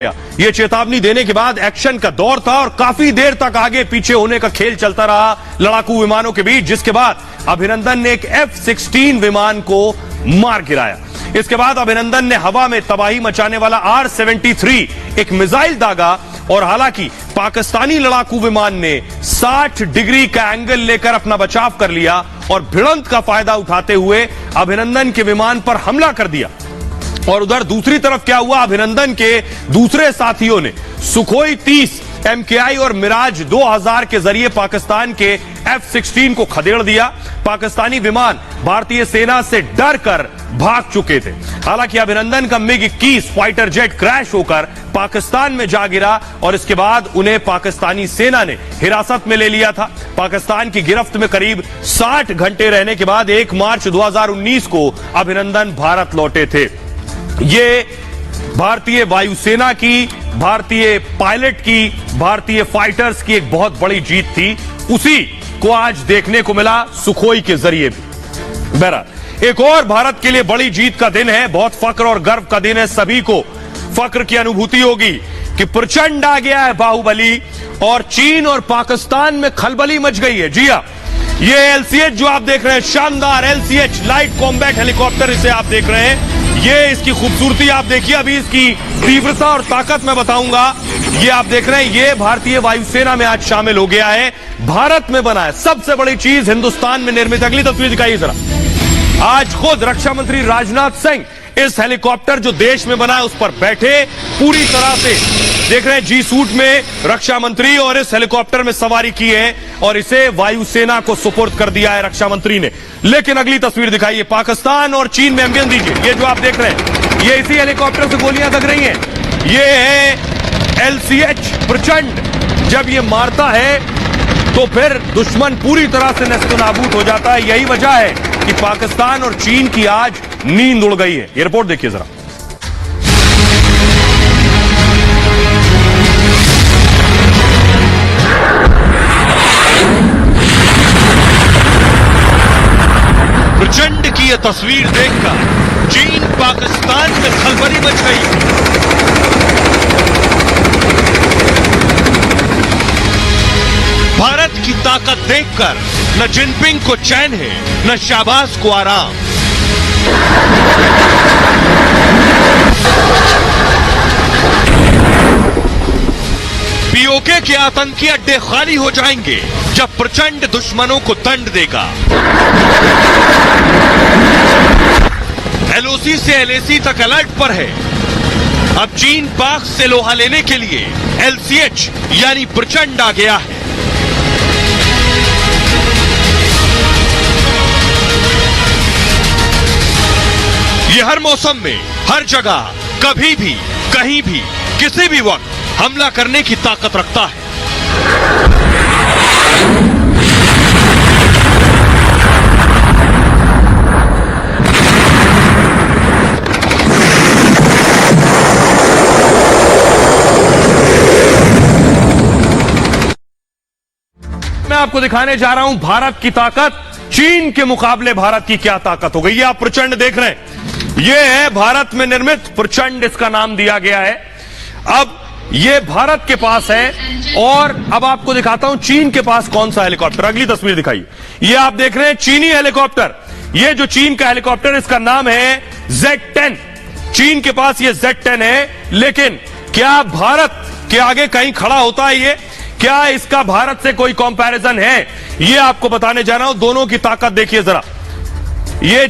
ये चेतावनी देने के बाद एक्शन का दौर था और काफी देर तक आगे पीछे होने का खेल चलता रहा लड़ाकू विमानों के बीच, जिसके बाद अभिनंदन ने एक F-16 विमान को मार गिराया। इसके बाद अभिनंदन ने हवा में तबाही मचाने वाला R-73 एक मिसाइल दागा और हालांकि पाकिस्तानी लड़ाकू विमान ने 60 डिग्री का एंगल लेकर अपना बचाव कर लिया और भिड़ंत का फायदा उठाते हुए अभिनंदन के विमान पर हमला कर दिया। और उधर दूसरी तरफ क्या हुआ, अभिनंदन के दूसरे साथियों ने सुखोई 30 MKI और मिराज 2000 के जरिए पाकिस्तान के F-16 को खदेड़ दिया। पाकिस्तानी विमान भारतीय सेना से डर कर भाग चुके थे। हालांकि अभिनंदन का MiG-21 फाइटर जेट क्रैश होकर पाकिस्तान में जा गिरा और इसके बाद उन्हें पाकिस्तानी सेना ने हिरासत में ले लिया था। पाकिस्तान की गिरफ्त में करीब 60 घंटे रहने के बाद 1 मार्च 2019 को अभिनंदन भारत लौटे थे। ये भारतीय वायुसेना की, भारतीय पायलट की, भारतीय फाइटर्स की एक बहुत बड़ी जीत थी। उसी को आज देखने को मिला सुखोई के जरिए भी। बहरहाल एक और भारत के लिए बड़ी जीत का दिन है, बहुत फक्र और गर्व का दिन है। सभी को फक्र की अनुभूति होगी कि प्रचंड आ गया है बाहुबली और चीन और पाकिस्तान में खलबली मच गई है। जी हां, ये LCH जो आप देख रहे हैं, शानदार LCH लाइट कॉम्बैट हेलीकॉप्टर, इसे आप देख रहे हैं। ये इसकी खूबसूरती आप देखिए, अभी इसकी तीव्रता और ताकत मैं बताऊंगा। ये आप देख रहे हैं, ये भारतीय वायुसेना में आज शामिल हो गया है, भारत में बना है। सबसे बड़ी चीज, हिंदुस्तान में निर्मित। अगली तस्वीर दिखाइए जरा। आज खुद रक्षा मंत्री राजनाथ सिंह इस हेलीकॉप्टर जो देश में बना है उस पर बैठे, पूरी तरह से देख रहे हैं जी सूट में रक्षा मंत्री, और इस हेलीकॉप्टर में सवारी की है और इसे वायुसेना को सुपुर्द कर दिया है रक्षा मंत्री ने। लेकिन अगली तस्वीर दिखाइए, पाकिस्तान और चीन में एम्बियंस दीजिए। ये जो आप देख रहे हैं, ये इसी हेलीकॉप्टर से गोलियां दग रही हैं। ये है LCH प्रचंड। जब ये मारता है तो फिर दुश्मन पूरी तरह से नेस्तनाबूद हो जाता है। यही वजह है कि पाकिस्तान और चीन की आज नींद उड़ गई है। ये रिपोर्ट देखिए जरा। प्रचंड की यह तस्वीर देखकर चीन पाकिस्तान में खलबली मच गई। भारत की ताकत देखकर न जिनपिंग को चैन है, न शाहबाज को आराम। POK के आतंकी अड्डे खाली हो जाएंगे जब प्रचंड दुश्मनों को दंड देगा। LOC से LAC तक अलर्ट पर है। अब चीन पाक से लोहा लेने के लिए LCH यानी प्रचंड आ गया है। ये हर मौसम में, हर जगह, कभी भी, कहीं भी, किसी भी वक्त हमला करने की ताकत रखता है। मैं आपको दिखाने जा रहा हूं भारत की ताकत, चीन के मुकाबले भारत की क्या ताकत हो गई। ये आप प्रचंड देख रहे हैं, ये है भारत में निर्मित प्रचंड, इसका नाम दिया गया है। अब ये भारत के पास है और अब आपको दिखाता हूं चीन के पास कौन सा हेलीकॉप्टर। अगली तस्वीर दिखाइए। ये आप देख रहे हैं चीनी हेलीकॉप्टर। ये जो चीन का हेलीकॉप्टर, इसका नाम है Z-10। चीन के पास ये Z-10 है, लेकिन क्या भारत के आगे कहीं खड़ा होता है ये? क्या इसका भारत से कोई कंपैरिजन है? ये आपको बताने जा रहा हूं। दोनों की ताकत देखिए जरा। ये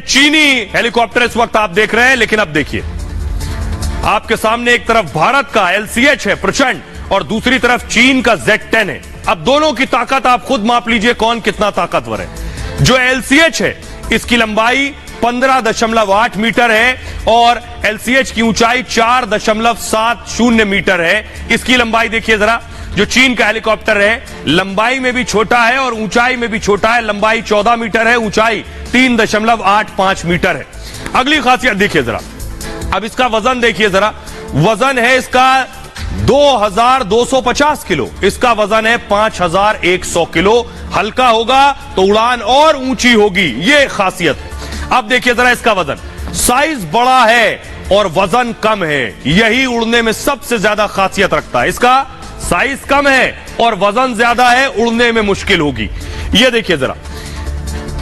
चीनी हेलीकॉप्टर इस वक्त आप देख रहे हैं, लेकिन अब देखिए, आपके सामने एक तरफ भारत का LCH है प्रचंड और दूसरी तरफ चीन का Z-10 है। अब दोनों की ताकत आप खुद माप लीजिए कौन कितना ताकतवर है। जो LCH है, इसकी लंबाई 15.8 मीटर है और LCH की ऊंचाई 4.70 मीटर है। इसकी लंबाई देखिए जरा। जो चीन का हेलीकॉप्टर है, लंबाई में भी छोटा है और ऊंचाई में भी छोटा है। लंबाई 14 मीटर है, ऊंचाई 3.85 मीटर है। अगली खासियत देखिए जरा। अब इसका वजन देखिए जरा। वजन है इसका 2250 किलो, इसका वजन है 5100 किलो। हल्का होगा तो उड़ान और ऊंची होगी, ये खासियत है। अब देखिए जरा इसका वजन, साइज बड़ा है और वजन कम है। यही उड़ने में सबसे ज्यादा खासियत रखता है। इसका साइज कम है और वजन ज्यादा है, उड़ने में मुश्किल होगी। यह देखिए जरा,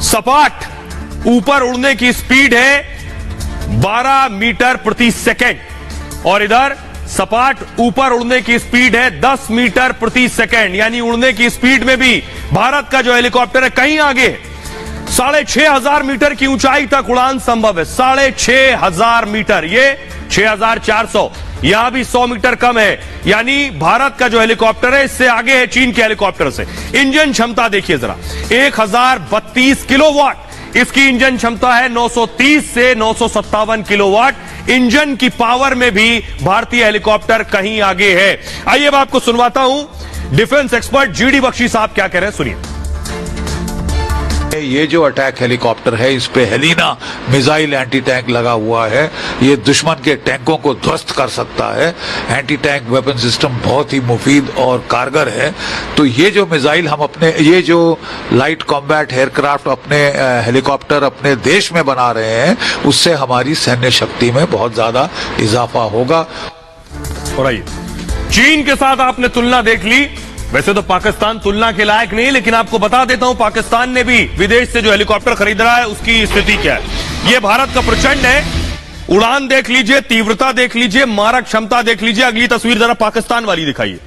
सपाट ऊपर उड़ने की स्पीड है 12 मीटर प्रति सेकंड और इधर सपाट ऊपर उड़ने की स्पीड है 10 मीटर प्रति सेकंड। यानी उड़ने की स्पीड में भी भारत का जो हेलीकॉप्टर है कहीं आगे है। 6,500 मीटर की ऊंचाई तक उड़ान संभव है। 6,500 मीटर, ये 6,400, यहां भी 100 मीटर कम है। यानी भारत का जो हेलीकॉप्टर है इससे आगे है चीन के हेलीकॉप्टर से। इंजन क्षमता देखिए जरा, 1032 किलोवाट इसकी इंजन क्षमता है। 930 से 957 किलोवाट इंजन की पावर में भी भारतीय हेलीकॉप्टर कहीं आगे है। आइए अब आपको सुनवाता हूं डिफेंस एक्सपर्ट जीडी बख्शी साहब क्या कह रहे हैं, सुनिए। ये जो अटैक हेलीकॉप्टर है इस पे हेलिना मिसाइल एंटी टैंक लगा हुआ है। ये दुश्मन के टैंकों को ध्वस्त कर सकता है। एंटी टैंक वेपन सिस्टम बहुत ही मुफीद और कारगर है। तो ये जो मिसाइल हम अपने, ये जो लाइट कॉम्बैट एयरक्राफ्ट अपने हेलीकॉप्टर अपने देश में बना रहे हैं, उससे हमारी सैन्य शक्ति में बहुत ज्यादा इजाफा होगा। और आइए, चीन के साथ आपने तुलना देख ली। वैसे तो पाकिस्तान तुलना के लायक नहीं, लेकिन आपको बता देता हूं पाकिस्तान ने भी विदेश से जो हेलीकॉप्टर खरीद रहा है उसकी स्थिति क्या है। यह भारत का प्रचंड है। उड़ान देख लीजिए, तीव्रता देख लीजिए, मारक क्षमता देख लीजिए। अगली तस्वीर जरा पाकिस्तान वाली दिखाइए।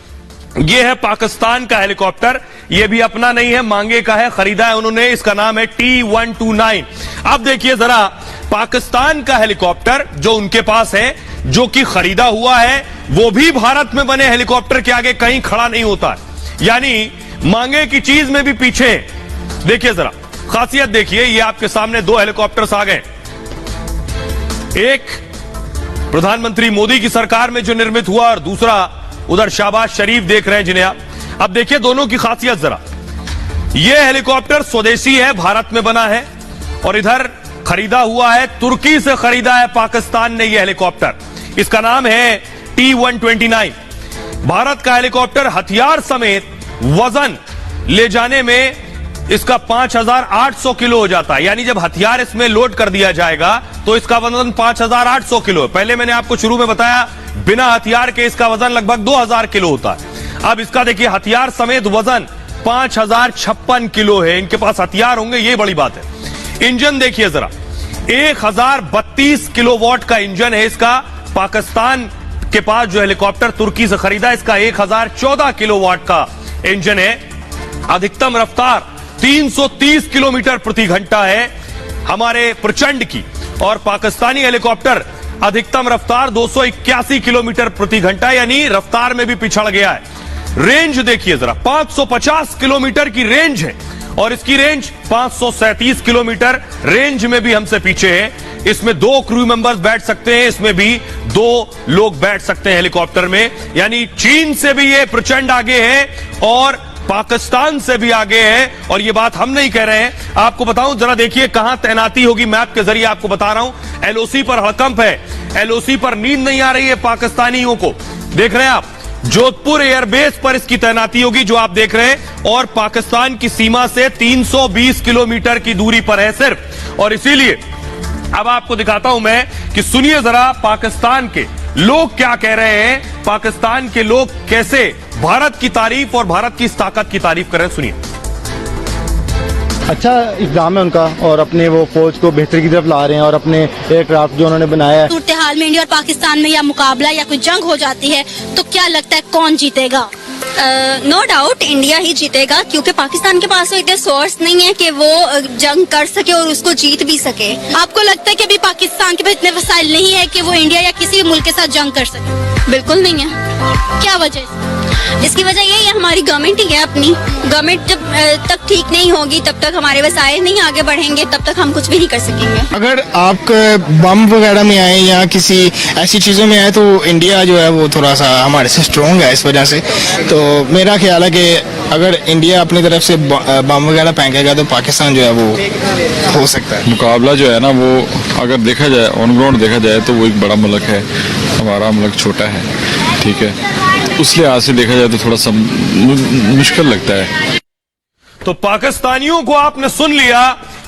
यह है पाकिस्तान का हेलीकॉप्टर। यह भी अपना नहीं है, मांगे का है, खरीदा है उन्होंने। इसका नाम है T-129। अब देखिए जरा पाकिस्तान का हेलीकॉप्टर जो उनके पास है, जो कि खरीदा हुआ है, वो भी भारत में बने हेलीकॉप्टर के आगे कहीं खड़ा नहीं होता है। यानी मांगे की चीज में भी पीछे। देखिए जरा खासियत देखिए, ये आपके सामने दो हेलीकॉप्टर्स आ गए। एक प्रधानमंत्री मोदी की सरकार में जो निर्मित हुआ और दूसरा उधर शहबाज शरीफ देख रहे हैं जिन्हें आप। अब देखिए दोनों की खासियत जरा। यह हेलीकॉप्टर स्वदेशी है, भारत में बना है, और इधर खरीदा हुआ है, तुर्की से खरीदा है पाकिस्तान ने यह हेलीकॉप्टर। इसका नाम है T-129। भारत का हेलीकॉप्टर हथियार समेत वजन ले जाने में इसका 5,800 किलो हो जाता है। यानी जब हथियार इसमें लोड कर दिया जाएगा तो इसका वजन 5,800 किलो है। पहले मैंने आपको शुरू में बताया बिना हथियार के इसका वजन लगभग 2,000 किलो होता है। अब इसका देखिए हथियार समेत वजन 5,056 किलो है। इनके पास हथियार होंगे, ये बड़ी बात है। इंजन देखिए जरा, 1,032 किलोवाट का इंजन है इसका। पाकिस्तान के पास जो हेलीकॉप्टर तुर्की से खरीदा, इसका 1,014 किलोवाट का इंजन है। अधिकतम रफ्तार 330 किलोमीटर प्रति घंटा है हमारे प्रचंड की, और पाकिस्तानी हेलीकॉप्टर अधिकतम रफ्तार 281 किलोमीटर प्रति घंटा, यानी रफ्तार में भी पिछड़ गया है। रेंज देखिए जरा, 550 किलोमीटर की रेंज है और इसकी रेंज 537 किलोमीटर। रेंज में भी हमसे पीछे है। इसमें 2 क्रू मेंबर्स बैठ सकते हैं, इसमें भी 2 लोग बैठ सकते हैं हेलीकॉप्टर में। यानी चीन से भी ये प्रचंड आगे है और पाकिस्तान से भी आगे है। और ये बात हम नहीं कह रहे हैं, आपको बताऊं जरा देखिए कहां तैनाती होगी। मैप के जरिए आपको बता रहा हूं। एलओसी पर हड़कंप है, एलओसी पर नींद नहीं आ रही है पाकिस्तानियों को। देख रहे हैं आप, जोधपुर एयरबेस पर इसकी तैनाती होगी जो आप देख रहे हैं, और पाकिस्तान की सीमा से 320 किलोमीटर की दूरी पर है सिर्फ। और इसीलिए अब आपको दिखाता हूं मैं कि सुनिए जरा पाकिस्तान के लोग क्या कह रहे हैं, पाकिस्तान के लोग कैसे भारत की तारीफ और भारत की इस ताकत की तारीफ कर रहे हैं, सुनिए। अच्छा इक़दाम है उनका, और अपने वो फौज को बेहतरी की तरफ ला रहे हैं, और अपने एयरक्राफ्ट जो उन्होंने बनाया है। सूरत हाल में इंडिया और पाकिस्तान में या मुकाबला या कोई जंग हो जाती है तो क्या लगता है कौन जीतेगा? नो डाउट इंडिया ही जीतेगा, क्योंकि पाकिस्तान के पास इतने सोर्स नहीं है कि वो जंग कर सके और उसको जीत भी सके। आपको लगता है कि अभी पाकिस्तान के पास इतने वसाइल नहीं है कि वो इंडिया या किसी भी मुल्क के साथ जंग कर सके? बिल्कुल नहीं है। क्या वजह? इसकी वजह यही है हमारी गवर्नमेंट ही है। अपनी गवर्नमेंट जब तक ठीक नहीं होगी तब तक हमारे वसाइल नहीं आगे बढ़ेंगे, तब तक हम कुछ भी नहीं कर सकेंगे। अगर आप बम वगैरह में आए या किसी ऐसी चीज़ों में आए तो इंडिया जो है वो थोड़ा सा हमारे से स्ट्रॉन्ग है इस वजह से। तो मेरा ख्याल है कि अगर इंडिया अपनी तरफ से बम वगैरह फेंकेगा तो पाकिस्तान जो है वो हो सकता है। मुकाबला जो है ना, वो अगर देखा जाए ऑन ग्राउंड देखा जाए तो वो एक बड़ा मुल्क है, हमारा मुल्क छोटा है, ठीक है। उस लिहाज से देखा जाए तो थोड़ा सा मुश्किल लगता है। तो पाकिस्तानियों को आपने सुन लिया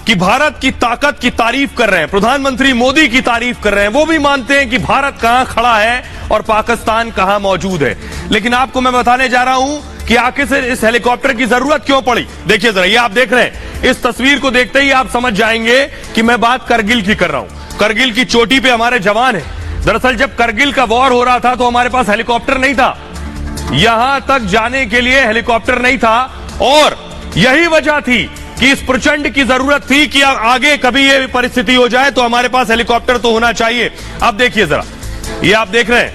कि भारत की ताकत की तारीफ कर रहे हैं, प्रधानमंत्री मोदी की तारीफ कर रहे हैं, वो भी मानते हैं कि भारत कहां खड़ा है और पाकिस्तान कहां मौजूद है। लेकिन आपको मैं बताने जा रहा हूं कि आखिर से इस हेलीकॉप्टर की जरूरत क्यों पड़ी। देखिए जरा, ये आप देख रहे हैं, इस तस्वीर को देखते ही आप समझ जाएंगे कि मैं बात करगिल की कर रहा हूं। करगिल की चोटी पे हमारे जवान हैं। दरअसल जब करगिल का वॉर हो रहा था तो हमारे पास हेलीकॉप्टर नहीं था, यहां तक जाने के लिए हेलीकॉप्टर नहीं था, और यही वजह थी कि इस प्रचंड की जरूरत थी कि आगे कभी ये परिस्थिति हो जाए तो हमारे पास हेलीकॉप्टर तो होना चाहिए। अब देखिए जरा, ये आप देख रहे हैं,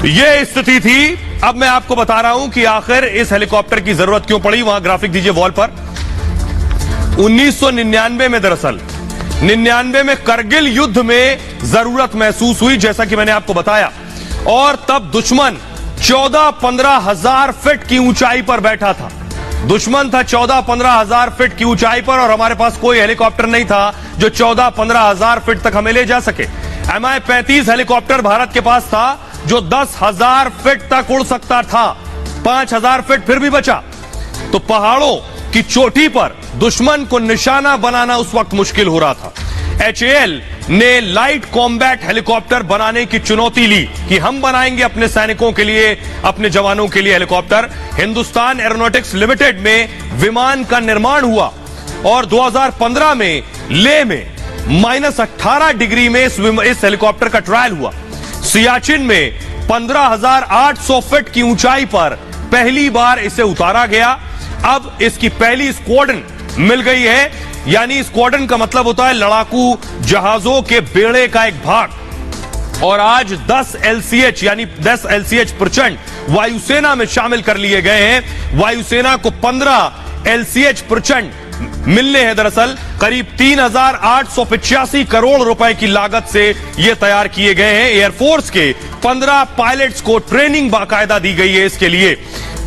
ये स्थिति थी। अब मैं आपको बता रहा हूं कि आखिर इस हेलीकॉप्टर की जरूरत क्यों पड़ी। वहां ग्राफिक दीजिए वॉल पर। 1999 में, दरअसल 99 में करगिल युद्ध में जरूरत महसूस हुई, जैसा कि मैंने आपको बताया, और तब दुश्मन 14-15 हजार फीट की ऊंचाई पर बैठा था। दुश्मन था 14-15 हजार फीट की ऊंचाई पर, और हमारे पास कोई हेलीकॉप्टर नहीं था जो 14-15 हजार फीट तक हमें ले जा सके। Mi-35 हेलीकॉप्टर भारत के पास था जो 10,000 फीट तक उड़ सकता था, 5,000 फीट फिर भी बचा। तो पहाड़ों की चोटी पर दुश्मन को निशाना बनाना उस वक्त मुश्किल हो रहा था। HAL ने लाइट कॉम्बैट हेलीकॉप्टर बनाने की चुनौती ली कि हम बनाएंगे अपने सैनिकों के लिए, अपने जवानों के लिए हेलीकॉप्टर। हिंदुस्तान एरोनॉटिक्स लिमिटेड में विमान का निर्माण हुआ और 2015 में लेह में -18 डिग्री में इस हेलीकॉप्टर का ट्रायल हुआ। सियाचिन में 15,800 फीट की ऊंचाई पर पहली बार इसे उतारा गया। अब इसकी पहली स्क्वाड्रन मिल गई है, यानी स्क्वाड्रन का मतलब होता है लड़ाकू जहाजों के बेड़े का एक भाग। और आज 10 LCH यानी 10 LCH प्रचंड वायुसेना में शामिल कर लिए गए हैं। वायुसेना को 15 LCH प्रचंड मिलने हैं। दरअसल करीब 3,885 करोड़ रुपए की लागत से ये तैयार किए गए हैं। एयरफोर्स के 15 पायलट्स को ट्रेनिंग बाकायदा दी गई है इसके लिए।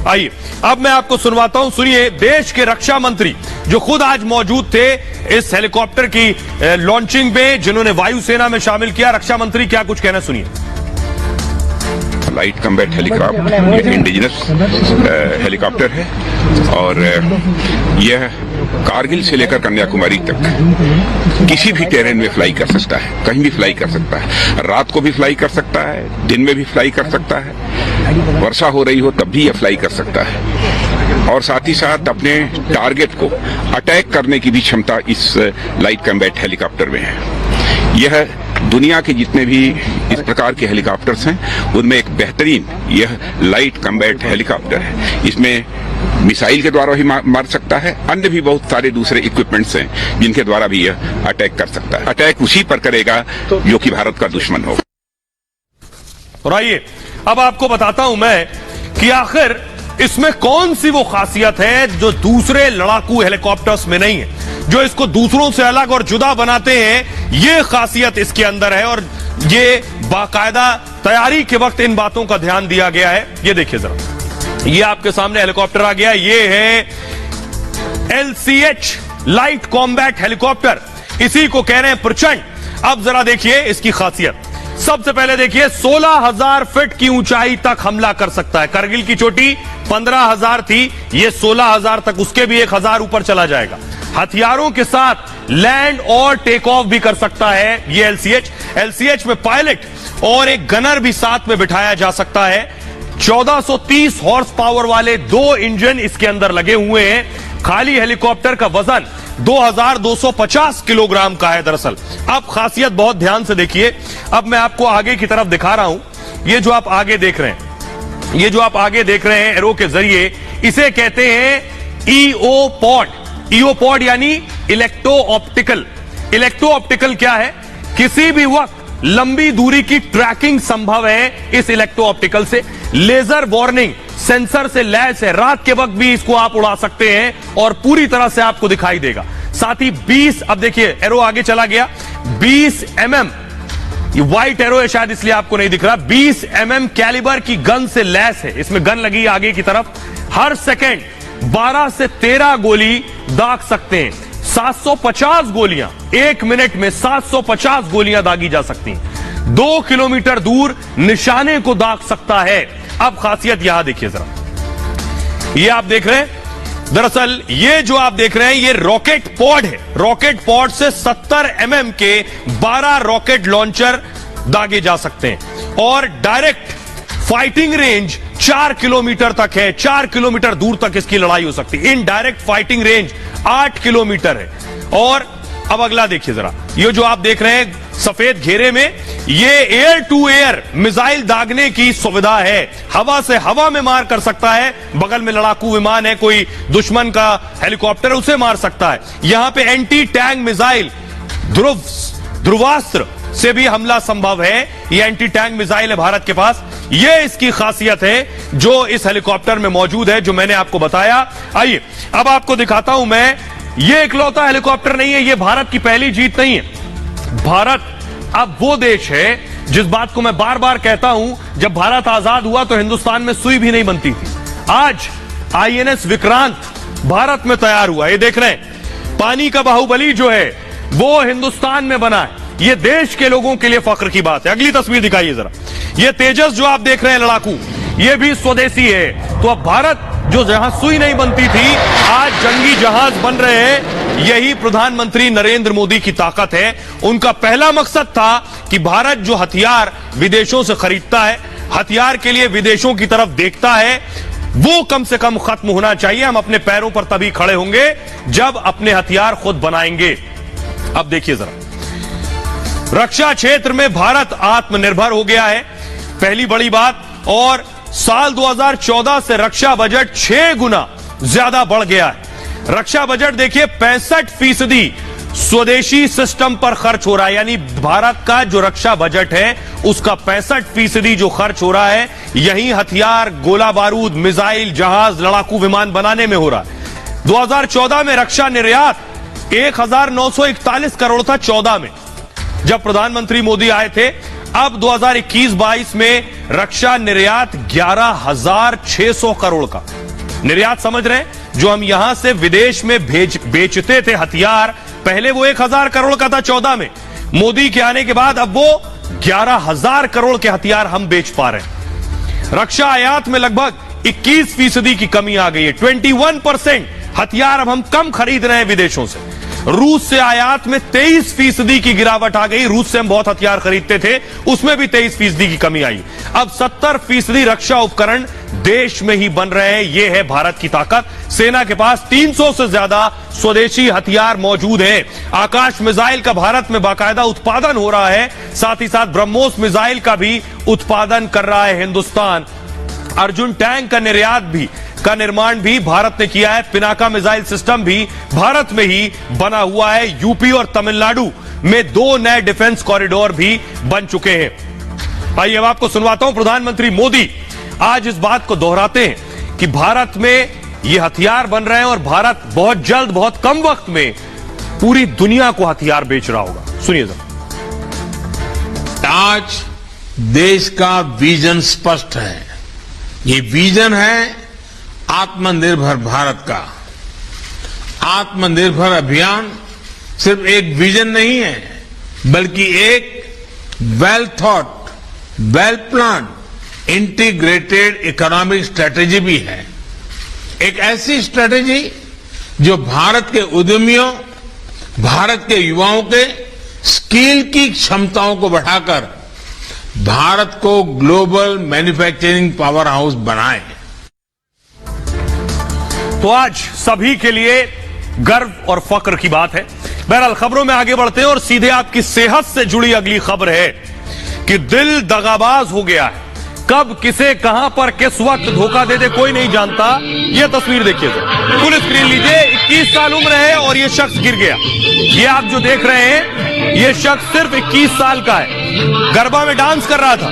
आइए अब मैं आपको सुनवाता हूं, सुनिए देश के रक्षा मंत्री जो खुद आज मौजूद थे इस हेलीकॉप्टर की लॉन्चिंग में, जिन्होंने वायुसेना में शामिल किया। रक्षा मंत्री क्या कुछ कहना, सुनिए। लाइट कॉम्बैट हेलीकॉप्टर ये इंडिजिनस हेलीकॉप्टर है और यह कारगिल से लेकर कन्याकुमारी तक किसी भी टेरेन में फ्लाई कर सकता है, कहीं भी फ्लाई कर सकता है, रात को भी फ्लाई कर सकता है, दिन में भी फ्लाई कर सकता है, वर्षा हो रही हो तब भी यह फ्लाई कर सकता है, और साथ ही साथ अपने टारगेट को अटैक करने की भी क्षमता इस लाइट कॉम्बैट हेलीकॉप्टर में है। यह दुनिया के जितने भी इस प्रकार के हेलीकॉप्टर्स हैं उनमें एक बेहतरीन यह लाइट कॉम्बैट हेलीकॉप्टर है। इसमें मिसाइल के द्वारा भी मार सकता है, अन्य भी बहुत सारे दूसरे इक्विपमेंट्स हैं जिनके द्वारा भी यह अटैक कर सकता है। अटैक उसी पर करेगा जो कि भारत का दुश्मन हो। और आइए अब आपको बताता हूं मैं कि आखिर इसमें कौन सी वो खासियत है जो दूसरे लड़ाकू हेलीकॉप्टर्स में नहीं है, जो इसको दूसरों से अलग और जुदा बनाते हैं। ये खासियत इसके अंदर है और ये बाकायदा तैयारी के वक्त इन बातों का ध्यान दिया गया है। ये देखिए जरा, ये आपके सामने हेलीकॉप्टर आ गया। ये है LCH लाइट कॉम्बैट हेलीकॉप्टर, इसी को कह रहे हैं प्रचंड। अब जरा देखिए इसकी खासियत। सबसे पहले देखिए 16,000 फीट की ऊंचाई तक हमला कर सकता है। करगिल की चोटी 15,000 थी, ये 16,000 तक, उसके भी 1,000 ऊपर चला जाएगा। हथियारों के साथ लैंड और टेक ऑफ भी कर सकता है ये LCH। LCH में पायलट और एक गनर भी साथ में बिठाया जा सकता है। 1430 हॉर्स पावर वाले 2 इंजन इसके अंदर लगे हुए हैं। खाली हेलीकॉप्टर का वजन 2,250 किलोग्राम का है दरअसल। अब खासियत बहुत ध्यान से देखिए। अब मैं आपको आगे की तरफ दिखा रहा हूं। ये जो आप आगे देख रहे हैं, ये जो आप आगे देख रहे हैं एरो के जरिए, इसे कहते हैं EO पॉड। EO पॉड यानी इलेक्ट्रो ऑप्टिकल। इलेक्ट्रो ऑप्टिकल क्या है? किसी भी वक्त लंबी दूरी की ट्रैकिंग संभव है इस इलेक्ट्रो ऑप्टिकल से। लेजर वार्निंग सेंसर से लैस है, रात के वक्त भी इसको आप उड़ा सकते हैं और पूरी तरह से आपको दिखाई देगा। साथ ही 20, अब देखिए एरो आगे चला गया, 20 mm, ये व्हाइट एरो है शायद इसलिए आपको नहीं दिख रहा, 20 mm कैलिबर की गन से लैस है। इसमें गन लगी आगे की तरफ। हर सेकेंड 12 से 13 गोली दाग सकते हैं। 750 गोलियां, 1 मिनट में 750 गोलियां दागी जा सकती हैं। 2 किलोमीटर दूर निशाने को दाग सकता है। अब खासियत यहां देखिए जरा, ये आप देख रहे हैं दरअसल ये जो आप देख रहे हैं ये रॉकेट पॉड है। रॉकेट पॉड से 70 mm के 12 रॉकेट लॉन्चर दागे जा सकते हैं और डायरेक्ट फाइटिंग रेंज 4 किलोमीटर तक है। 4 किलोमीटर दूर तक इसकी लड़ाई हो सकती है। इनडायरेक्ट फाइटिंग रेंज 8 किलोमीटर है। और अब अगला देखिए जरा, ये जो आप देख रहे हैं सफेद घेरे में, ये एयर टू एयर मिसाइल दागने की सुविधा है। हवा से हवा में मार कर सकता है। बगल में लड़ाकू विमान है, कोई दुश्मन का हेलीकॉप्टर है, उसे मार सकता है। यहां पे एंटी टैंक मिसाइल ध्रुवास्त्र से भी हमला संभव है। ये एंटी टैंक मिसाइल है भारत के पास। ये इसकी खासियत है जो इस हेलीकॉप्टर में मौजूद है, जो मैंने आपको बताया। आइए अब आपको दिखाता हूं मैं, ये इकलौता हेलीकॉप्टर नहीं है, ये भारत की पहली जीत नहीं है। भारत अब वो देश है जिस बात को मैं बार बार कहता हूं, जब भारत आजाद हुआ तो हिंदुस्तान में सुई भी नहीं बनती थी। आज INS विक्रांत भारत में तैयार हुआ। ये देख रहे हैं, पानी का बाहुबली जो है वो हिंदुस्तान में बना है। ये देश के लोगों के लिए फख्र की बात है। अगली तस्वीर दिखाइए जरा, ये तेजस जो आप देख रहे हैं लड़ाकू, ये भी स्वदेशी है। तो अब भारत जो जहां सुई नहीं बनती थी, आज जंगी जहाज बन रहे हैं। यही प्रधानमंत्री नरेंद्र मोदी की ताकत है। उनका पहला मकसद था कि भारत जो हथियार विदेशों से खरीदता है, हथियार के लिए विदेशों की तरफ देखता है, वो कम से कम खत्म होना चाहिए। हम अपने पैरों पर तभी खड़े होंगे जब अपने हथियार खुद बनाएंगे। अब देखिए जरा, रक्षा क्षेत्र में भारत आत्मनिर्भर हो गया है, पहली बड़ी बात। और साल 2014 से रक्षा बजट 6 गुना ज्यादा बढ़ गया है। रक्षा बजट देखिए 65% स्वदेशी सिस्टम पर खर्च हो रहा है। यानी भारत का जो रक्षा बजट है उसका 65% जो खर्च हो रहा है, यही हथियार, गोला बारूद, मिसाइल, जहाज, लड़ाकू विमान बनाने में हो रहा है। 2014 में रक्षा निर्यात 1941 करोड़ था 14 में, जब प्रधानमंत्री मोदी आए थे। अब 2021-22 में रक्षा निर्यात 11,600 करोड़ का निर्यात, समझ रहे हैं, जो हम यहां से विदेश में बेचते थे हथियार, पहले वो 1,000 करोड़ का था 14 में। मोदी के आने के बाद अब वो 11,000 करोड़ के हथियार हम बेच पा रहे हैं। रक्षा आयात में लगभग 21% की कमी आ गई है। 21% हथियार अब हम कम खरीद रहे हैं विदेशों से। रूस से आयात में 23% की गिरावट आ गई। रूस से हम बहुत हथियार खरीदते थे, उसमें भी 23% की कमी आई। अब 70% रक्षा उपकरण देश में ही बन रहे हैं। यह है भारत की ताकत। सेना के पास 300 से ज्यादा स्वदेशी हथियार मौजूद हैं। आकाश मिसाइल का भारत में बाकायदा उत्पादन हो रहा है, साथ ही साथ ब्रह्मोस मिसाइल का भी उत्पादन कर रहा है हिंदुस्तान। अर्जुन टैंक का निर्माण भी भारत ने किया है। पिनाका मिसाइल सिस्टम भी भारत में ही बना हुआ है। यूपी और तमिलनाडु में 2 नए डिफेंस कॉरिडोर भी बन चुके हैं। आइए अब आपको सुनवाता हूं, प्रधानमंत्री मोदी आज इस बात को दोहराते हैं कि भारत में ये हथियार बन रहे हैं और भारत बहुत जल्द, बहुत कम वक्त में पूरी दुनिया को हथियार बेच रहा होगा। सुनिए जरा। आज देश का विजन स्पष्ट है। ये विजन है आत्मनिर्भर भारत का। आत्मनिर्भर अभियान सिर्फ एक विजन नहीं है, बल्कि एक well thought, well plan, integrated economic strategy भी है। एक ऐसी स्ट्रेटेजी जो भारत के उद्यमियों, भारत के युवाओं के स्किल की क्षमताओं को बढ़ाकर भारत को ग्लोबल मैन्युफैक्चरिंग पावर हाउस बनाए। तो आज सभी के लिए गर्व और फक्र की बात है। बहरहाल खबरों में आगे बढ़ते हैं और सीधे आपकी सेहत से जुड़ी अगली खबर है कि दिल दगाबाज हो गया है। कब किसे कहां पर किस वक्त धोखा दे दे कोई नहीं जानता। यह तस्वीर देखिए, फुल स्क्रीन लीजिए। 21 साल उम्र है और यह शख्स गिर गया। ये आप जो देख रहे हैं, यह शख्स सिर्फ 21 साल का है। गरबा में डांस कर रहा था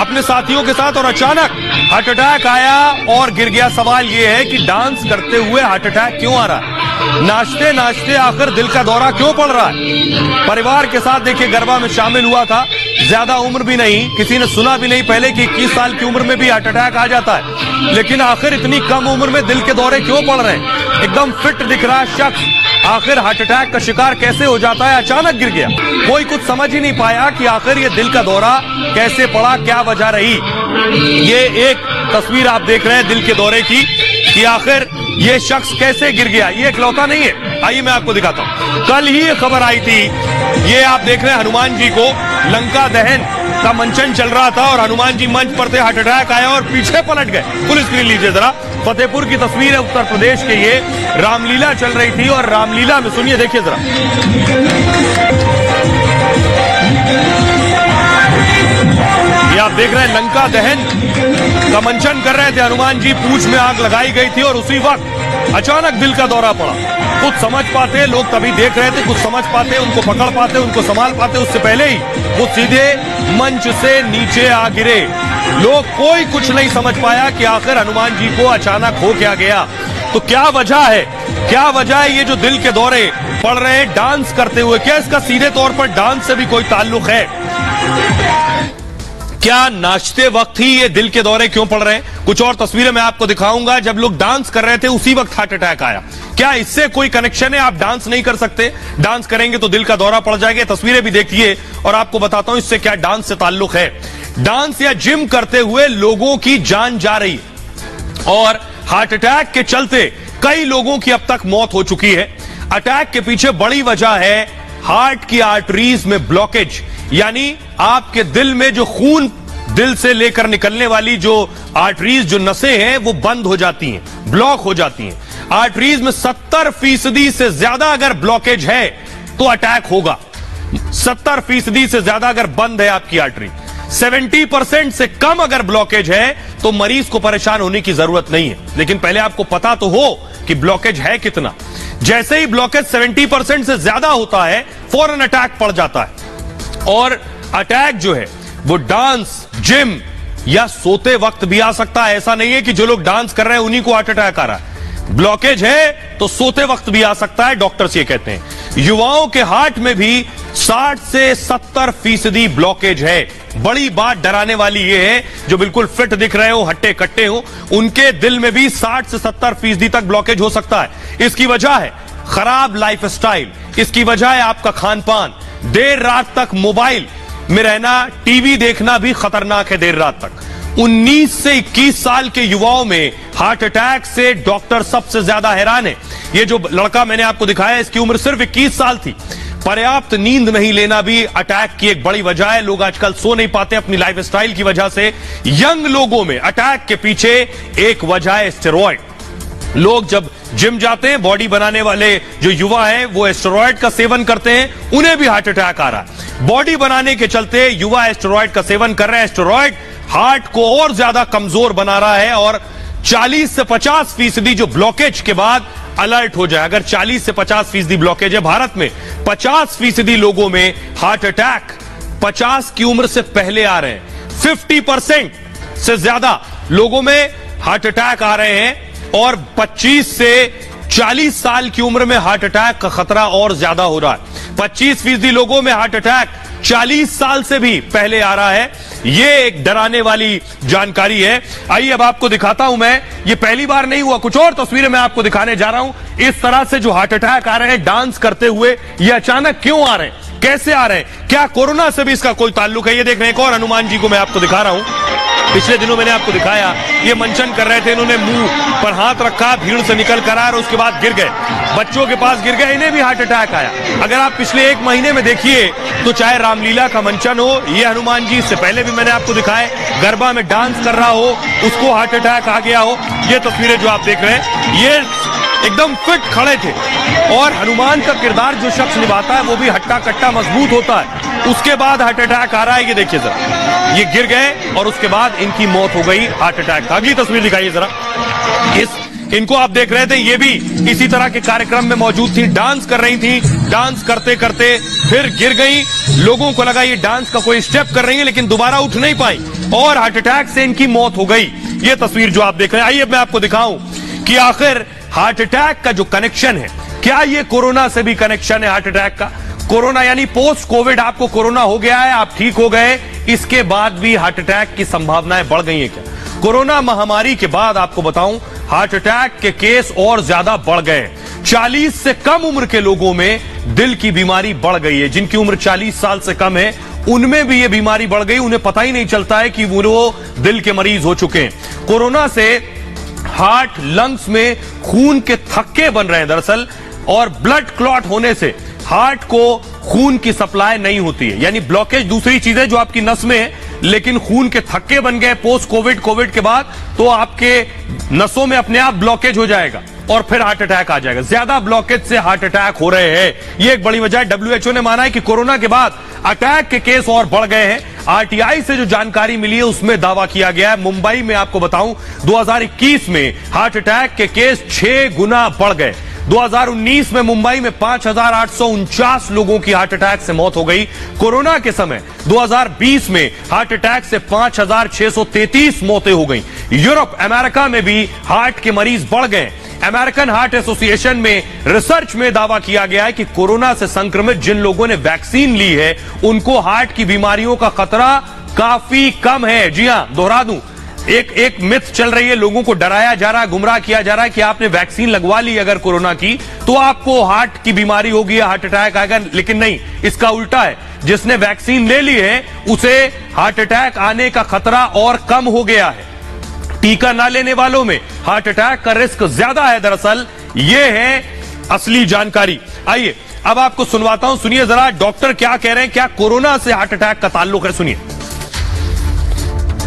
अपने साथियों के साथ और अचानक हार्ट अटैक आया और गिर गया। सवाल यह है कि डांस करते हुए हार्ट अटैक क्यों आ रहा है? नाचते नाचते आखिर दिल का दौरा क्यों पड़ रहा है? परिवार के साथ देखिए गरबा में शामिल हुआ था, ज्यादा उम्र भी नहीं, किसी ने सुना भी नहीं पहले कि 21 साल की उम्र में भी हार्ट अटैक आ जाता है। लेकिन आखिर इतनी कम उम्र में दिल के दौरे क्यों पड़ रहे हैं? एकदम फिट दिख रहा है शख्स, आखिर हार्ट अटैक का शिकार कैसे हो जाता है? अचानक गिर गया, कोई कुछ समझ ही नहीं पाया कि आखिर ये दिल का दौरा कैसे पड़ा, क्या वजह रही। ये एक तस्वीर आप देख रहे हैं दिल के दौरे की कि आखिर ये शख्स कैसे गिर गया। ये इकलौता नहीं है, आइए मैं आपको दिखाता हूं। कल ही ये खबर आई थी, ये आप देख रहे हैं हनुमान जी को, लंका दहन का मंचन चल रहा था और हनुमान जी मंच पर थे, हार्ट अटैक आया और पीछे पलट गए। फुल स्क्रीन लीजिए जरा, फतेहपुर की तस्वीर है उत्तर प्रदेश के। ये रामलीला चल रही थी और रामलीला में सुनिए, देखिए जरा, ये आप देख रहे हैं लंका दहन का मंचन कर रहे थे हनुमान जी, पूंछ में आग लगाई गई थी और उसी वक्त अचानक दिल का दौरा पड़ा। कुछ समझ पाते लोग तभी देख रहे थे, कुछ समझ पाते, उनको पकड़ पाते, उनको संभाल पाते, उससे पहले ही वो सीधे मंच से नीचे आ गिरे। लोग कोई कुछ नहीं समझ पाया कि आखिर हनुमान जी को अचानक हो क्या गया। तो क्या वजह है, क्या वजह है ये जो दिल के दौरे पड़ रहे हैं डांस करते हुए? क्या इसका सीधे तौर पर डांस से भी कोई ताल्लुक है? क्या नाचते वक्त ही ये दिल के दौरे क्यों पड़ रहे हैं? कुछ और तस्वीरें मैं आपको दिखाऊंगा। जब लोग डांस कर रहे थे उसी वक्त हार्ट अटैक आया। क्या इससे कोई कनेक्शन है? आप डांस नहीं कर सकते, डांस करेंगे तो दिल का दौरा पड़ जाएगा। तस्वीरें भी देखिए और आपको बताता हूं इससे क्या डांस से ताल्लुक है। डांस या जिम करते हुए लोगों की जान जा रही है और हार्ट अटैक के चलते कई लोगों की अब तक मौत हो चुकी है। अटैक के पीछे बड़ी वजह है हार्ट की आर्टरीज में ब्लॉकेज, यानी आपके दिल में जो खून दिल से लेकर निकलने वाली जो आर्टरीज, जो नसें हैं, वो बंद हो जाती हैं, ब्लॉक हो जाती हैं। आर्टरीज में 70% से ज्यादा अगर ब्लॉकेज है तो अटैक होगा। 70% से ज्यादा अगर बंद है आपकी आर्टरी, 70% से कम अगर ब्लॉकेज है तो मरीज को परेशान होने की जरूरत नहीं है। लेकिन पहले आपको पता तो हो कि ब्लॉकेज है कितना। जैसे ही ब्लॉकेज 70% से ज्यादा होता है फौरन अटैक पड़ जाता है। और अटैक जो है वो डांस, जिम या सोते वक्त भी आ सकता है। ऐसा नहीं है कि जो लोग डांस कर रहे हैं उन्हीं को हार्ट अटैक आ रहा है। ब्लॉकेज है तो सोते वक्त भी आ सकता है, डॉक्टर्स ये कहते हैं। युवाओं के हार्ट में भी 60 से 70% ब्लॉकेज है। बड़ी बात डराने वाली ये है, जो बिल्कुल फिट दिख रहे हो, हट्टे कट्टे हो, उनके दिल में भी 60 से 70% तक ब्लॉकेज हो सकता है। इसकी वजह है खराब लाइफस्टाइल, इसकी वजह है आपका खान पान। देर रात तक मोबाइल में रहना, टीवी देखना भी खतरनाक है देर रात तक। 19 से 21 साल के युवाओं में हार्ट अटैक से डॉक्टर सबसे ज्यादा हैरान है। ये जो लड़का मैंने आपको दिखाया, इसकी उम्र सिर्फ 21 साल थी। पर्याप्त नींद नहीं लेना भी अटैक की एक बड़ी वजह है। लोग आजकल सो नहीं पाते अपनी लाइफस्टाइल की वजह से। यंग लोगों में अटैक के पीछे एक वजह है स्टेरॉइड। लोग जब जिम जाते हैं, बॉडी बनाने वाले जो युवा हैं वो एस्टेरॉइड का सेवन करते हैं, उन्हें भी हार्ट अटैक आ रहा है। बॉडी बनाने के चलते युवा एस्टेरॉइड का सेवन कर रहे हैं। एस्टेरॉइड हार्ट को और ज्यादा कमजोर बना रहा है और 40 से 50% जो ब्लॉकेज के बाद अलर्ट हो जाए। अगर 40 से 50% ब्लॉकेज है भारत में, 50% लोगों में हार्ट अटैक 50 की उम्र से पहले आ रहे हैं। 50% से ज्यादा लोगों में हार्ट अटैक आ रहे हैं और 25 से 40 साल की उम्र में हार्ट अटैक का खतरा और ज्यादा हो रहा है। 25% लोगों में हार्ट अटैक 40 साल से भी पहले आ रहा है। ये एक डराने वाली जानकारी है। आइए अब आपको दिखाता हूं मैं, ये पहली बार नहीं हुआ, कुछ और तस्वीरें मैं आपको दिखाने जा रहा हूं। इस तरह से जो हार्ट अटैक आ रहे हैं डांस करते हुए, ये अचानक क्यों आ रहे हैं, कैसे आ रहे हैं, क्या कोरोना से भी इसका कोई ताल्लुक है? ये देख रहे हैं एक और हनुमान जी को मैं आपको दिखा रहा हूं। पिछले दिनों मैंने आपको दिखाया, ये मंचन कर रहे थे, इन्होंने मुंह पर हाथ रखा, भीड़ से निकल कर आए और उसके बाद गिर गए, बच्चों के पास गिर गए, इन्हें भी हार्ट अटैक आया। अगर आप पिछले 1 महीने में देखिए तो चाहे रामलीला का मंचन हो, ये हनुमान जी, इससे पहले भी मैंने आपको दिखाए, गरबा में डांस कर रहा हो, उसको हार्ट अटैक आ गया हो। ये तस्वीरें जो आप देख रहे हैं, ये एकदम फिट खड़े थे। और हनुमान का किरदार जो शख्स निभाता है वो भी हट्टा कट्टा मजबूत होता है। उसके बाद हार्ट अटैक आ रहा है, ये देखिए जरा, ये गिर गए और उसके बाद इनकी मौत हो गई, हार्ट अटैक का। अगली तस्वीर दिखाइए जरा, इनको आप देख रहे थे, ये भी इसी तरह के कार्यक्रम में मौजूद थी, डांस कर रही थी, डांस करते करते फिर गिर गई। लोगों को लगा ये डांस का कोई स्टेप कर रही है, लेकिन दोबारा उठ नहीं पाई और हार्ट अटैक से इनकी मौत हो गई। ये तस्वीर जो आप देख रहे हैं, आइए मैं आपको दिखाऊं कि आखिर हार्ट अटैक का जो कनेक्शन है, क्या ये कोरोना से भी कनेक्शन है हार्ट अटैक का? कोरोना यानी पोस्ट कोविड आपको कोरोना हो गया है, आप ठीक हो गए, इसके बाद भी हार्ट अटैक की संभावनाएं बढ़ गई है क्या? कोरोना महामारी के बाद आपको बताऊं, हार्ट अटैक के केस और ज्यादा बढ़ गए। 40 से कम उम्र के लोगों में दिल की बीमारी बढ़ गई है। जिनकी उम्र 40 साल से कम है उनमें भी ये बीमारी बढ़ गई, उन्हें पता ही नहीं चलता है कि वो दिल के मरीज हो चुके हैं। कोरोना से हार्ट लंग्स में खून के थक्के बन रहे हैं दरअसल, और ब्लड क्लॉट होने से हार्ट को खून की सप्लाई नहीं होती है। यानी ब्लॉकेज दूसरी चीज है जो आपकी नस में है, लेकिन खून के थक्के बन गए पोस्ट कोविड के बाद, तो आपके नसों में अपने आप ब्लॉकेज हो जाएगा और फिर हार्ट अटैक आ जाएगा। ज्यादा ब्लॉकेज से हार्ट अटैक हो रहे हैं, ये एक बड़ी वजह है। WHO ने माना है कि कोरोना के बाद अटैक के केस और बढ़ गए हैं। RTI से जो जानकारी मिली है उसमें दावा किया गया है, मुंबई में आपको बताऊं 2021 में हार्ट अटैक के केस 6 गुना बढ़ गए। 2019 में मुंबई में 5,849 लोगों की हार्ट अटैक से मौत हो गई। कोरोना के समय 2020 में हार्ट अटैक से 5,633 मौतें हो गई। यूरोप, अमेरिका में भी हार्ट के मरीज बढ़ गए। अमेरिकन हार्ट एसोसिएशन में रिसर्च में दावा किया गया है कि कोरोना से संक्रमित जिन लोगों ने वैक्सीन ली है उनको हार्ट की बीमारियों का खतरा काफी कम है। जी हां, दोहरा दूं, एक मिथ चल रही है, लोगों को डराया जा रहा है, गुमराह किया जा रहा है कि आपने वैक्सीन लगवा ली अगर कोरोना की तो आपको हार्ट की बीमारी होगी, हार्ट अटैक आएगा, लेकिन नहीं, इसका उल्टा है। जिसने वैक्सीन ले ली है उसे हार्ट अटैक आने का खतरा और कम हो गया है। टीका ना लेने वालों में हार्ट अटैक का रिस्क ज्यादा है। दरअसल ये है असली जानकारी। आइए अब आपको सुनवाता हूं, सुनिए जरा डॉक्टर क्या कह रहे हैं, क्या कोरोना से हार्ट अटैक का ताल्लुक है, सुनिए।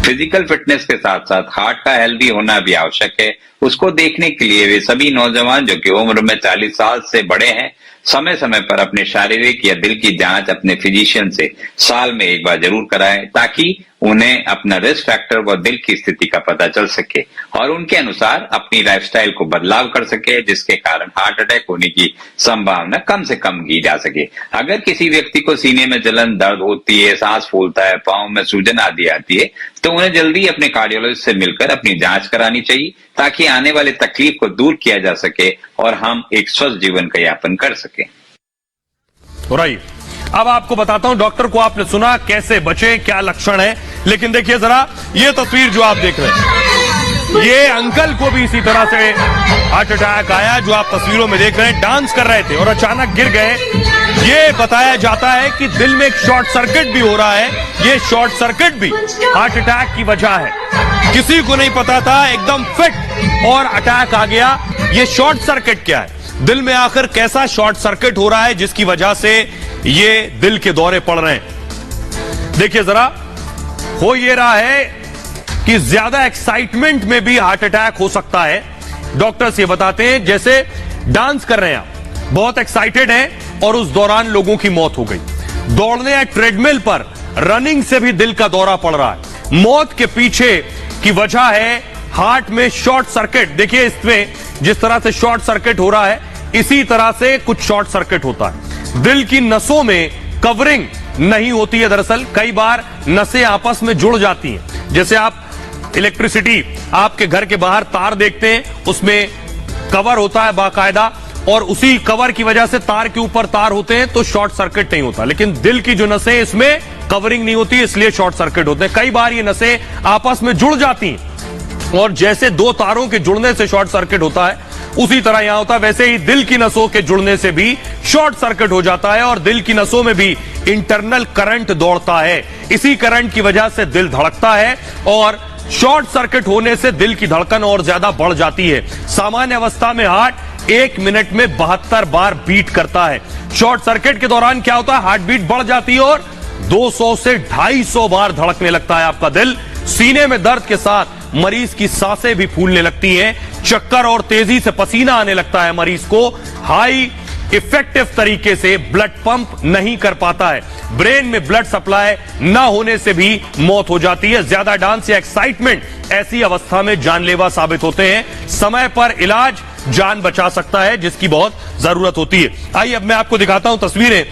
फिजिकल फिटनेस के साथ साथ हार्ट का हेल्दी होना भी आवश्यक है। उसको देखने के लिए वे सभी नौजवान जो कि उम्र में 40 साल से बड़े हैं समय समय पर अपने शारीरिक या दिल की जांच अपने फिजिशियन से साल में एक बार जरूर कराएं, ताकि उन्हें अपना रिस्क फैक्टर व दिल की स्थिति का पता चल सके और उनके अनुसार अपनी लाइफस्टाइल को बदलाव कर सके, जिसके कारण हार्ट अटैक होने की संभावना कम से कम की जा सके। अगर किसी व्यक्ति को सीने में जलन, दर्द होती है, सांस फूलता है, पांव में सूजन आदि आती है, तो उन्हें जल्दी अपने कार्डियोलॉजिस्ट से मिलकर अपनी जांच करानी चाहिए, ताकि आने वाले तकलीफ को दूर किया जा सके और हम एक स्वस्थ जीवन का यापन कर सके। अब आपको बताता हूं, डॉक्टर को आपने सुना कैसे बचे, क्या लक्षण है, लेकिन देखिए जरा ये तस्वीर जो आप देख रहे हैं, ये अंकल को भी इसी तरह से हार्ट अटैक आया जो आप तस्वीरों में देख रहे हैं। डांस कर रहे थे और अचानक गिर गए। ये बताया जाता है कि दिल में एक शॉर्ट सर्किट भी हो रहा है, ये शॉर्ट सर्किट भी हार्ट अटैक की वजह है। किसी को नहीं पता था, एकदम फिट और अटैक आ गया। ये शॉर्ट सर्किट क्या है, दिल में आखिर कैसा शॉर्ट सर्किट हो रहा है जिसकी वजह से ये दिल के दौरे पड़ रहे हैं। देखिए जरा, हो ये रहा है कि ज्यादा एक्साइटमेंट में भी हार्ट अटैक हो सकता है। डॉक्टर्स ये बताते हैं जैसे डांस कर रहे हैं आप, बहुत एक्साइटेड हैं और उस दौरान लोगों की मौत हो गई। दौड़ने या ट्रेडमिल पर रनिंग से भी दिल का दौरा पड़ रहा है। मौत के पीछे की वजह है हार्ट में शॉर्ट सर्किट। देखिए इसमें जिस तरह से शॉर्ट सर्किट हो रहा है इसी तरह से कुछ शॉर्ट सर्किट होता है। दिल की नसों में कवरिंग नहीं होती है। दरअसल कई बार नसें आपस में जुड़ जाती हैं। जैसे आप इलेक्ट्रिसिटी, आपके घर के बाहर तार देखते हैं, उसमें कवर होता है बाकायदा, और उसी कवर की वजह से तार के ऊपर तार होते हैं तो शॉर्ट सर्किट नहीं होता। लेकिन दिल की जो नसें, इसमें कवरिंग नहीं होती, इसलिए शॉर्ट सर्किट होते हैं। कई बार ये नसें आपस में जुड़ जाती हैं और जैसे दो तारों के जुड़ने से शॉर्ट सर्किट होता है उसी तरह यहां होता है। वैसे ही दिल की नसों के जुड़ने से भी शॉर्ट सर्किट हो जाता है और दिल की नसों में भी इंटरनल करंट दौड़ता है। इसी करंट की वजह से दिल धड़कता है और शॉर्ट सर्किट होने से दिल की धड़कन और ज्यादा बढ़ जाती है। सामान्य अवस्था में हार्ट 1 मिनट में 72 बार बीट करता है। शॉर्ट सर्किट के दौरान क्या होता है, हार्ट बीट बढ़ जाती है और 200 से 250 बार धड़कने लगता है आपका दिल। सीने में दर्द के साथ मरीज की सांसें भी फूलने लगती हैं, चक्कर और तेजी से पसीना आने लगता है। मरीज को हाई इफेक्टिव तरीके से ब्लड पंप नहीं कर पाता है। ब्रेन में ब्लड सप्लाई न होने से भी मौत हो जाती है। ज्यादा डांस या एक्साइटमेंट ऐसी अवस्था में जानलेवा साबित होते हैं। समय पर इलाज जान बचा सकता है जिसकी बहुत जरूरत होती है। आइए अब मैं आपको दिखाता हूं तस्वीरें।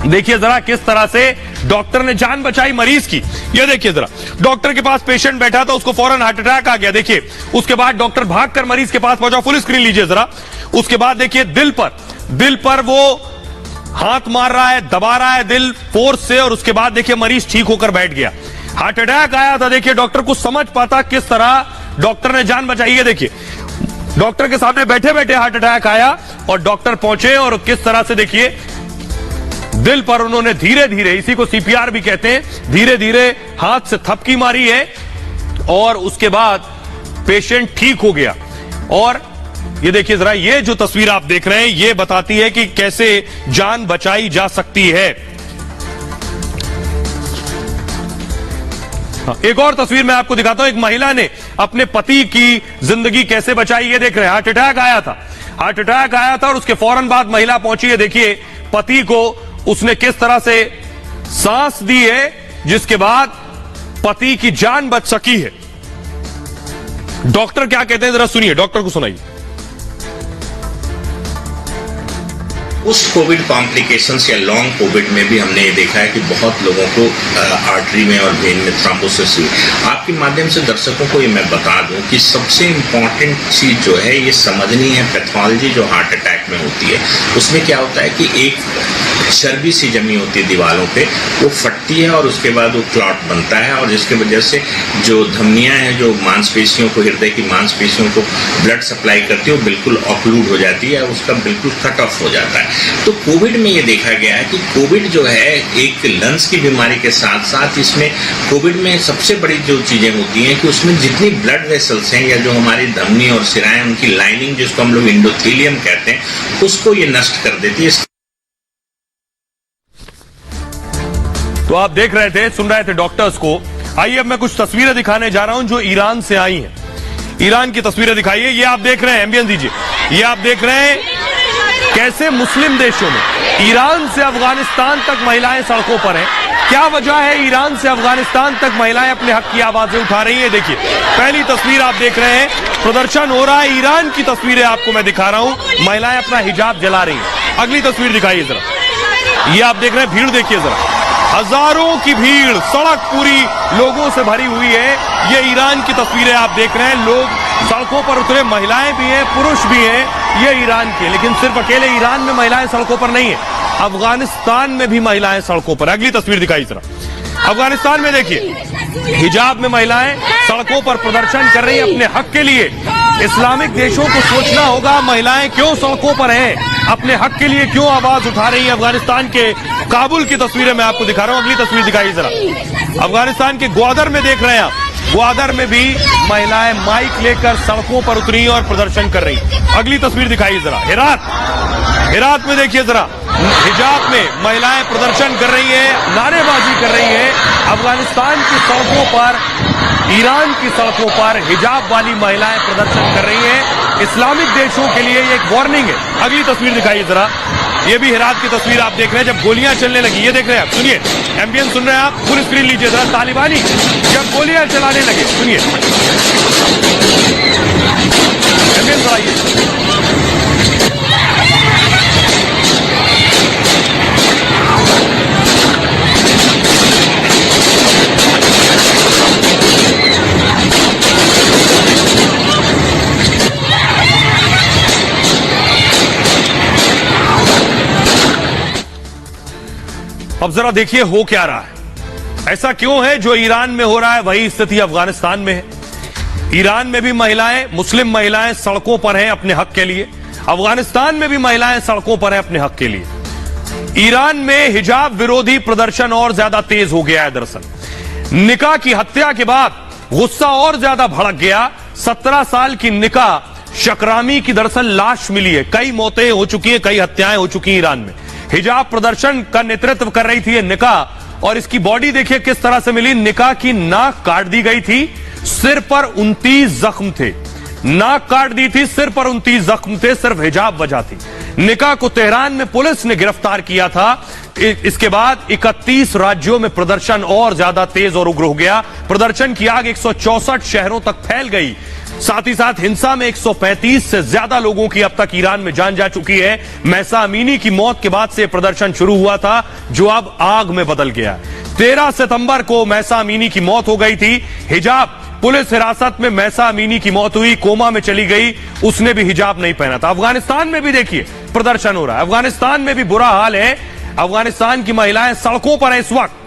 देखिए जरा किस तरह से डॉक्टर ने जान बचाई मरीज की। ये देखिए जरा, डॉक्टर के पास पेशेंट बैठा था, उसको फौरन हार्ट अटैक आ गया। देखिए उसके बाद डॉक्टर भागकर मरीज के पास पहुंचा। फुल स्क्रीन लीजिए जरा। उसके बाद देखिए दिल पर वो हाथ मार रहा है, दबा रहा है दिल फोर्स से, और उसके बाद देखिए मरीज ठीक होकर बैठ गया। हार्ट अटैक आया था। देखिए डॉक्टर को समझ पाता किस तरह डॉक्टर ने जान बचाई है। देखिए डॉक्टर के सामने बैठे बैठे हार्ट अटैक आया और डॉक्टर पहुंचे और किस तरह से देखिए दिल पर उन्होंने धीरे धीरे, इसी को सीपीआर भी कहते हैं, धीरे धीरे हाथ से थपकी मारी है और उसके बाद पेशेंट ठीक हो गया। और ये देखिए जरा, ये जो तस्वीर आप देख रहे हैं ये बताती है कि कैसे जान बचाई जा सकती है। एक और तस्वीर मैं आपको दिखाता हूं। एक महिला ने अपने पति की जिंदगी कैसे बचाई, ये देख रहे हैं। हार्ट अटैक आया था और उसके फौरन बाद महिला पहुंची है। देखिए पति को उसने किस तरह से सांस दी है, जिसके बाद पति की जान बच सकी है। डॉक्टर क्या कहते हैं जरा सुनिए, डॉक्टर को सुनाइए। उस कोविड कॉम्प्लिकेशंस या लॉन्ग कोविड में भी हमने ये देखा है कि बहुत लोगों को आर्टरी में और वेन में थ्रोम्बोसिस हुई। आपके माध्यम से दर्शकों को ये मैं बता दूं कि सबसे इम्पॉर्टेंट चीज जो है ये समझनी है पैथोलॉजी जो हार्ट अटैक में होती है। उसमें क्या होता है कि एक चर्बी सी जमी होती है दीवारों पे, वो फटती है और उसके बाद वो क्लॉट बनता है और जिसकी वजह से जो धमनियां हैं जो मांसपेशियों को, हृदय की मांसपेशियों को ब्लड सप्लाई करती है वो बिल्कुल ऑक्लूड हो जाती है, उसका बिल्कुल कट ऑफ हो जाता है। तो कोविड में ये देखा गया है कि कोविड जो है एक लंग्स की बीमारी के साथ साथ इसमें कोविड में सबसे बड़ी जो चीजें होती हैं कि उसमें जितनी ब्लड वेसल्स हैं या जो हमारी धमनी और सिराएं उनकी लाइनिंग जिसको हम लोग एंडोथेलियम कहते हैं उसको ये नष्ट कर देती है। तो आप देख रहे थे, सुन रहे थे डॉक्टर्स को। आइए अब मैं कुछ तस्वीरें दिखाने जा रहा हूं जो ईरान से आई हैं। ईरान की तस्वीरें दिखाइए। ये आप देख रहे हैं, एम्बियंस दीजिए। ये आप देख रहे हैं कैसे मुस्लिम देशों में ईरान से अफगानिस्तान तक महिलाएं सड़कों पर हैं। क्या वजह है ईरान से अफगानिस्तान तक महिलाएं अपने हक की आवाजें उठा रही हैं? देखिए पहली तस्वीर आप देख रहे हैं, प्रदर्शन हो रहा है। ईरान की तस्वीरें आपको मैं दिखा रहा हूं, महिलाएं अपना हिजाब जला रही हैं। अगली तस्वीर दिखाइए जरा। ये आप देख रहे हैं, भीड़ देखिए जरा, हजारों की भीड़, सड़क पूरी लोगों से भरी हुई है। ये ईरान की तस्वीरें आप देख रहे हैं, लोग सड़कों पर उतरे, महिलाएं भी हैं, पुरुष भी हैं। ये ईरान के, लेकिन सिर्फ अकेले ईरान में महिलाएं सड़कों पर नहीं है, अफगानिस्तान में भी महिलाएं सड़कों पर। अगली तस्वीर दिखाई जरा। अफगानिस्तान में देखिए, हिजाब में महिलाएं सड़कों पर प्रदर्शन कर रही हैं अपने हक के लिए। इस्लामिक देशों को सोचना होगा महिलाएं क्यों सड़कों पर हैं, अपने हक के लिए क्यों आवाज उठा रही हैं। अफगानिस्तान के काबुल की तस्वीरें मैं आपको दिखा रहा हूं। अगली तस्वीर दिखाइए जरा। अफगानिस्तान के ग्वादर में देख रहे हैं आप, ग्वादर में भी महिलाएं माइक लेकर सड़कों पर उतरी और प्रदर्शन कर रही। अगली तस्वीर दिखाइए जरा। हेरात में देखिए जरा, हिजाब में महिलाएं प्रदर्शन कर रही हैं, नारेबाजी कर रही हैं। अफगानिस्तान की सड़कों पर, ईरान की सड़कों पर हिजाब वाली महिलाएं प्रदर्शन कर रही हैं। इस्लामिक देशों के लिए ये एक वार्निंग है। अगली तस्वीर दिखाइए जरा। ये भी हेरात की तस्वीर आप देख रहे हैं जब गोलियां चलने लगी। ये देख रहे हैं आप, सुनिए, एम्बियंस सुन रहे हैं आप, फुल स्क्रीन लीजिए जरा। तालिबानी जब गोलियां चलाने लगे, सुनिए, एम्बियंस बढ़ाइए। अब जरा देखिए हो क्या रहा है। ऐसा क्यों है जो ईरान में हो रहा है वही स्थिति अफगानिस्तान में है। ईरान में भी महिलाएं, मुस्लिम महिलाएं सड़कों पर हैं अपने हक के लिए। अफगानिस्तान में भी महिलाएं सड़कों पर हैं अपने हक के लिए। ईरान में हिजाब विरोधी प्रदर्शन और ज्यादा तेज हो गया है। दरअसल निकाह की हत्या के बाद गुस्सा और ज्यादा भड़क गया। 17 साल की निकाह शकरामी की दरअसल लाश मिली है। कई मौतें हो चुकी हैं, कई हत्याएं हो चुकी हैं ईरान में। हिजाब प्रदर्शन का नेतृत्व कर रही थी ये निकाह, और इसकी बॉडी देखिए किस तरह से मिली। निकाह की नाक काट दी गई थी, सिर पर 29 जख्म थे। नाक काट दी थी, सिर पर 29 जख्म थे, सिर्फ हिजाब वजह थी। निकाह को तेहरान में पुलिस ने गिरफ्तार किया था। इसके बाद 31 राज्यों में प्रदर्शन और ज्यादा तेज और उग्र हो गया। प्रदर्शन की आग 164 शहरों तक फैल गई। साथ ही साथ हिंसा में 135 से ज्यादा लोगों की अब तक ईरान में जान जा चुकी है। महसा अमीनी की मौत के बाद से प्रदर्शन शुरू हुआ था जो अब आग में बदल गया। 13 सितंबर को महसा अमीनी की मौत हो गई थी। हिजाब, पुलिस हिरासत में महसा अमीनी की मौत हुई, कोमा में चली गई, उसने भी हिजाब नहीं पहना था। अफगानिस्तान में भी देखिए प्रदर्शन हो रहा है। अफगानिस्तान में भी बुरा हाल है। अफगानिस्तान की महिलाएं सड़कों पर है इस वक्त।